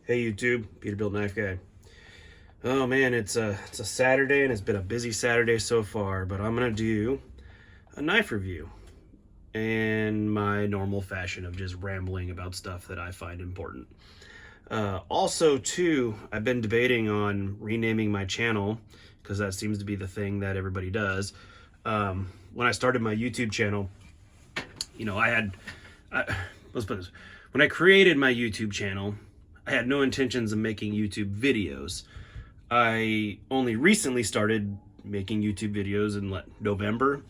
Hey YouTube, Peterbilt Knife Guy. Oh man, it's a Saturday and it's been a busy Saturday so far, but I'm gonna do a knife review in my normal fashion of just rambling about stuff that I find important. Also too, I've been debating on renaming my channel because that seems to be the thing that everybody does. When I started my YouTube channel, let's put this, when I created my YouTube channel, I had no intentions of making YouTube videos. I only recently started making YouTube videos in November.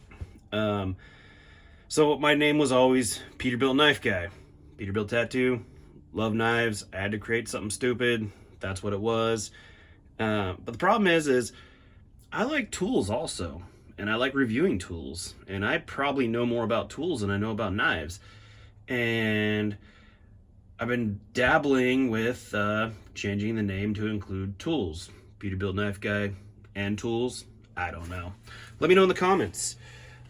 So my name was always Peterbilt Knife Guy. Peterbilt tattoo, love knives. I had to create something stupid. That's what it was. But the problem is I like tools also, and I like reviewing tools, and I probably know more about tools than I know about knives. And I've been dabbling with changing the name to include tools. Peterbilt Knife Guy and tools. I don't know. Let me know in the comments.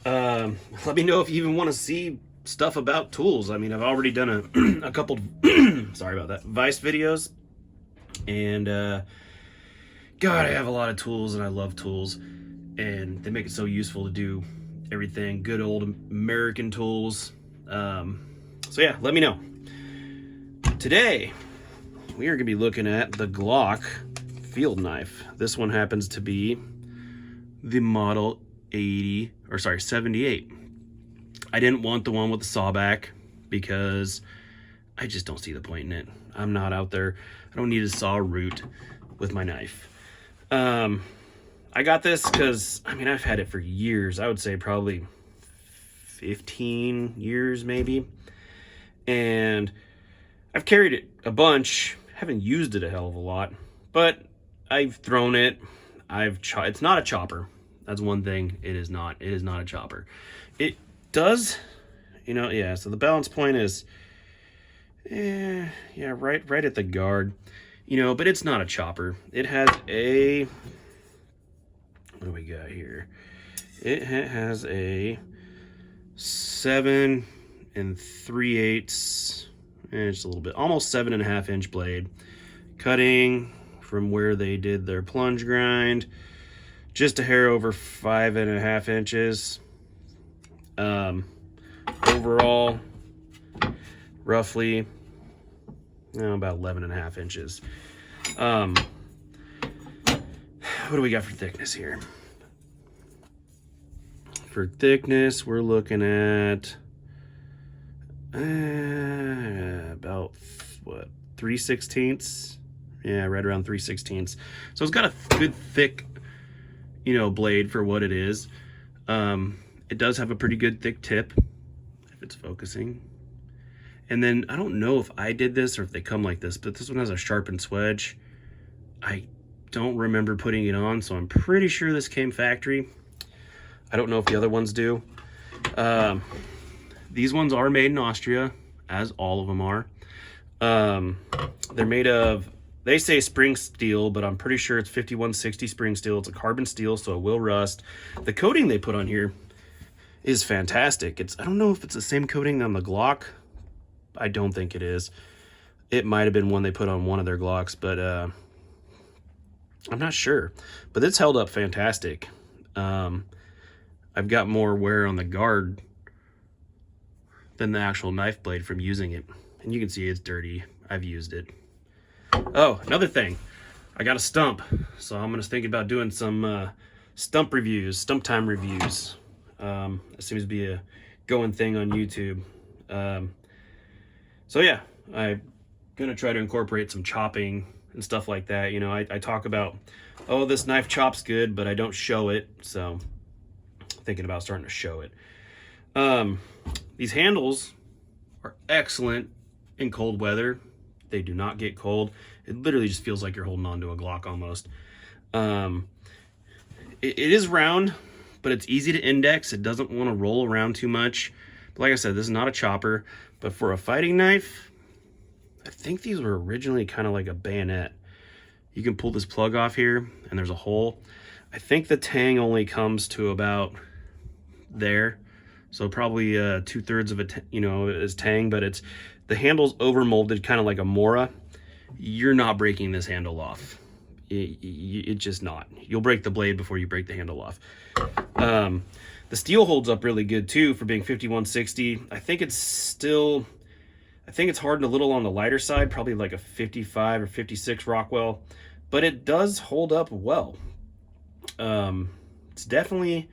Let me know if you even want to see stuff about tools. I mean, I've already done a couple, sorry about that, Vice videos. And God, I have a lot of tools and I love tools. And they make it so useful to do everything. Good old American tools. So yeah, let me know. Today, we are going to be looking at the Glock field knife. This one happens to be the model 78. I didn't want the one with the sawback because I just don't see the point in it. I'm not out there. I don't need to saw a root with my knife. I got this because, I mean, I've had it for years. I would say probably 15 years maybe. And I've carried it a bunch, haven't used it a hell of a lot, but I've thrown it. It's not a chopper. That's one thing. It is not a chopper. It does, yeah, so the balance point is, right at the guard, but it's not a chopper. It has a, what do we got here? It has a 7 3/8, just a little bit, almost 7.5 inch blade, cutting from where they did their plunge grind just a hair over 5.5 inches. Overall, roughly about 11.5 inches. What do we got for thickness here? For thickness, we're looking at about what, 3/16. Yeah, right around 3/16. So it's got a good thick, blade for what it is. It does have a pretty good thick tip, if it's focusing. And then I don't know if I did this or if they come like this, but this one has a sharpened swedge. I don't remember putting it on, so I'm pretty sure this came factory. I don't know if the other ones do. These ones are made in Austria, as all of them are. They're made of, they say spring steel, but I'm pretty sure it's 5160 spring steel. It's a carbon steel, so it will rust. The coating they put on here is fantastic. I don't know if it's the same coating on the Glock. I don't think it is. It might have been one they put on one of their Glocks, but I'm not sure. But it's held up fantastic. I've got more wear on the guard than the actual knife blade from using it. And you can see it's dirty. I've used it. Oh, another thing. I got a stump. So I'm going to think about doing some stump time reviews. It seems to be a going thing on YouTube. So yeah, I'm going to try to incorporate some chopping and stuff like that. I talk about, oh, this knife chops good, but I don't show it. So thinking about starting to show it. These handles are excellent in cold weather. They do not get cold. It literally just feels like you're holding onto a Glock almost. It is round, but it's easy to index. It doesn't want to roll around too much. But like I said, this is not a chopper, but for a fighting knife, I think these were originally kind of like a bayonet. You can pull this plug off here and there's a hole. I think the tang only comes to about there. So probably 2/3 of it, is tang, but the handle's over molded kind of like a Mora. you're not breaking this handle off. It's just not. You'll break the blade before you break the handle off. The steel holds up really good too for being 5160. I think it's hardened a little on the lighter side, probably like a 55 or 56 Rockwell, but it does hold up well. It's definitely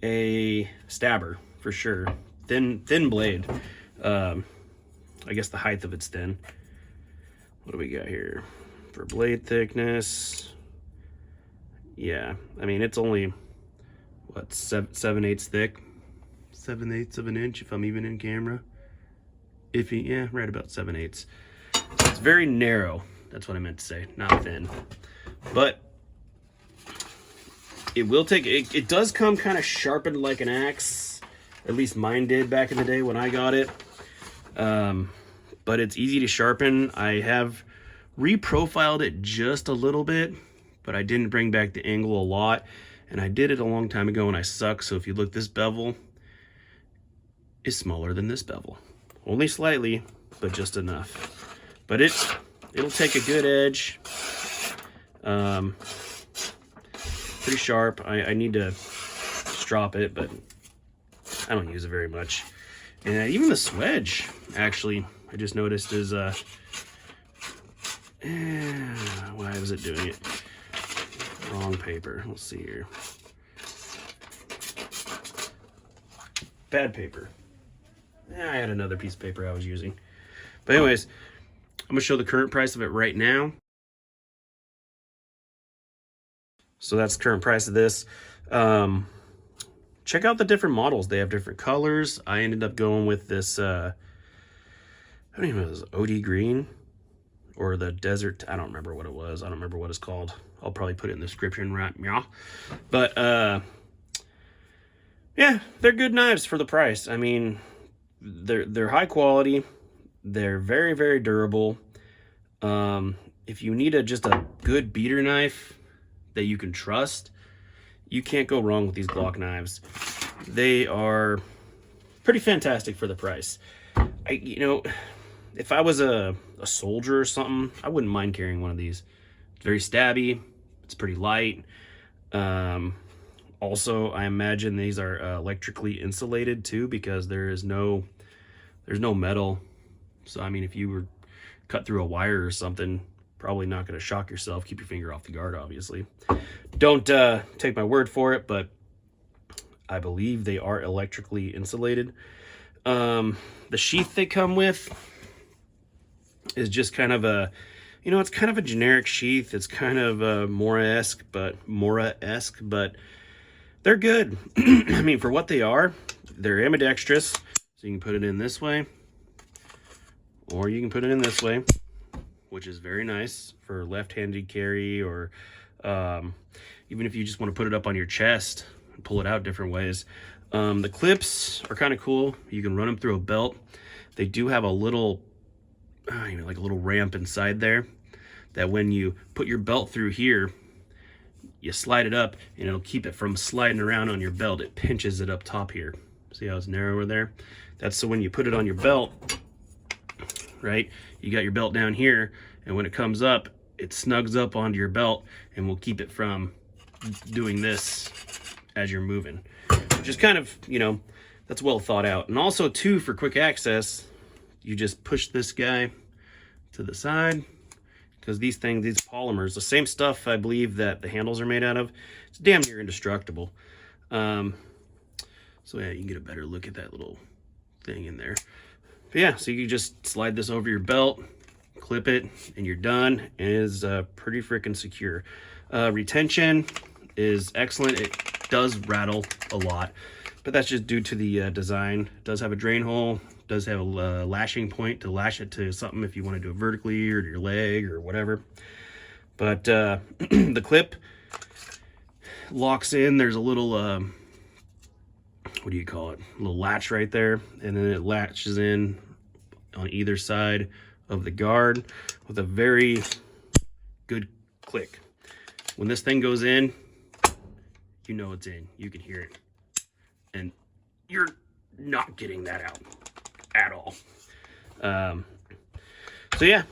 a stabber for sure. Thin blade. I guess the height of it's thin. What do we got here for blade thickness? Yeah, I mean, it's only what, 7/8 thick, 7/8 of an inch if I'm even in camera. Yeah, right about 7/8. So it's very narrow. That's what I meant to say, not thin. But it will take, it does come kind of sharpened like an axe. At least mine did back in the day when I got it. But it's easy to sharpen. I have reprofiled it just a little bit, but I didn't bring back the angle a lot. And I did it a long time ago and I suck. So if you look, this bevel is smaller than this bevel. Only slightly, but just enough. But it'll take a good edge. Pretty sharp. I need to strop it, but I don't use it very much. And even the swedge, actually, I just noticed is, why was it doing it? Wrong paper. Let's see here. Bad paper. I had another piece of paper I was using. But anyways, I'm gonna show the current price of it right now. So that's the current price of this. Check out the different models. They have different colors. I ended up going with this, I don't even know if it was OD green or the desert. I don't remember what it was. I don't remember what it's called. I'll probably put it in the description right now. But yeah, they're good knives for the price. I mean, they're high quality. They're very, very durable. If you need just a good beater knife that you can trust, you can't go wrong with these Glock knives. They are pretty fantastic for the price. You know, if I was a soldier or something, I wouldn't mind carrying one of these. It's very stabby. It's pretty light. Also, I imagine these are electrically insulated too, because there's no metal. So I mean, if you were cut through a wire or something, probably not going to shock yourself. Keep your finger off the guard, obviously. Don't take my word for it, but I believe they are electrically insulated. The sheath they come with is just kind of a, you know, it's kind of a generic sheath. It's kind of Mora-esque, but they're good. I mean, for what they are, they're ambidextrous. So you can put it in this way, or you can put it in this way, which is very nice for left-handed carry, or even if you just want to put it up on your chest and pull it out different ways. The clips are kind of cool. You can run them through a belt. They do have a little, you know, like a little ramp inside there that when you put your belt through here, you slide it up and it'll keep it from sliding around on your belt. It pinches it up top here. See how it's narrower there? That's so when you put it on your belt, right, you got your belt down here, and when it comes up, it snugs up onto your belt and will keep it from doing this as you're moving, which is kind of, you know, that's well thought out. And also too, for quick access, you just push this guy to the side, because these polymers, the same stuff I believe that the handles are made out of, it's damn near indestructible. So yeah, you can get a better look at that little thing in there. But yeah, so you can just slide this over your belt, clip it, and you're done. It is pretty freaking secure. Retention is excellent. It does rattle a lot, but that's just due to the design. It does have a drain hole, does have a lashing point to lash it to something if you want to do it vertically or to your leg or whatever. But the clip locks in. There's a little, what do you call it? A little latch right there, and then it latches in on either side of the guard with a very good click. When this thing goes in, you know it's in. You can hear it, and you're not getting that out at all. So yeah,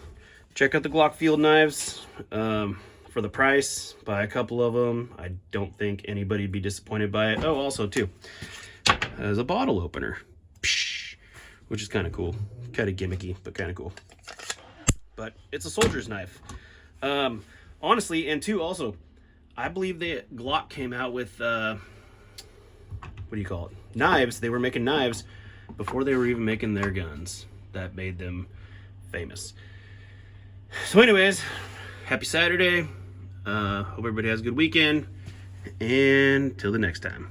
check out the Glock field knives. For the price, buy a couple of them. I don't think anybody'd be disappointed by it. Oh, also too, as a bottle opener, which is kind of cool. Kind of gimmicky, but kind of cool. But it's a soldier's knife. Honestly, and two, also, I believe the Glock came out with, what do you call it? Knives. They were making knives before they were even making their guns. That made them famous. So anyways, happy Saturday. Hope everybody has a good weekend. And till the next time.